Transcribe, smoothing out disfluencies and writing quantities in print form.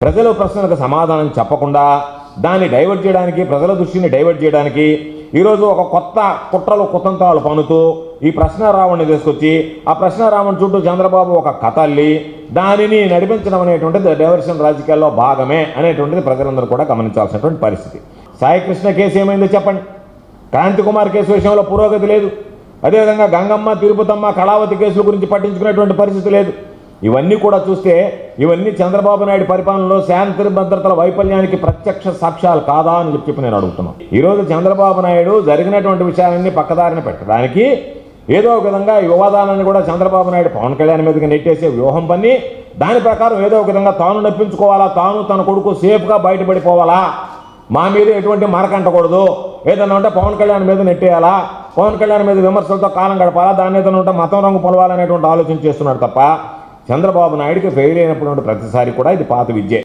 ప్రజల ప్రశ్నలకు సమాధానం చెప్పకుండా దాన్ని డైవర్ట్ చేయడానికి, ప్రజల దృష్టిని డైవర్ట్ చేయడానికి ఈరోజు ఒక కొత్త కుట్రలు కుతంత్రాలు పనుతూ ఈ ప్రశ్నారావుణ్ణి తీసుకొచ్చి ఆ ప్రశ్నారావుని చుట్టూ చంద్రబాబు ఒక కథ అల్లి దానిని నడిపించడం అనేటువంటిది డైవర్షన్ రాజకీయాల్లో భాగమే అనేటువంటిది ప్రజలందరూ కూడా గమనించాల్సినటువంటి పరిస్థితి. సాయికృష్ణ కేసు ఏమైందో చెప్పండి. క్రాంతి కుమార్ కేసు విషయంలో పురోగతి లేదు. అదేవిధంగా గంగమ్మ, తిరుపతమ్మ, కళావతి కేసుల గురించి పట్టించుకునేటువంటి పరిస్థితి లేదు. ఇవన్నీ కూడా చూస్తే ఇవన్నీ చంద్రబాబు నాయుడు పరిపాలనలో శాంతి భద్రతల వైఫల్యానికి ప్రత్యక్ష సాక్ష్యాలు కాదా అని చెప్పి నేను అడుగుతున్నాను. ఈరోజు చంద్రబాబు నాయుడు జరిగినటువంటి విషయాలన్నీ పక్కదారిన పెట్టడానికి ఏదో ఒక విధంగా ఈ వివాదాలను కూడా చంద్రబాబు నాయుడు పవన్ కళ్యాణ్ మీదకి నెట్టేసే వ్యూహం పన్ని దాని ప్రకారం ఏదో ఒక విధంగా తాను నప్పించుకోవాలా, తాను తన కొడుకు సేఫ్గా బయటపడిపోవాలా, మా మీద ఎటువంటి మరకంటకూడదు, ఏదైనా ఉంటే పవన్ కళ్యాణ్ మీద నెట్టేయాలా, పవన్ కళ్యాణ్ మీద విమర్శలతో కాలం గడపాలా, దాన్ని ఏదైనా ఉంటే మతం రంగు పొలవాలనేటువంటి ఆలోచన చేస్తున్నాడు తప్ప చంద్రబాబు నాయుడికి ఫెయిల్ అయినప్పుడు ప్రతిసారి కూడా ఇది పాత విద్య.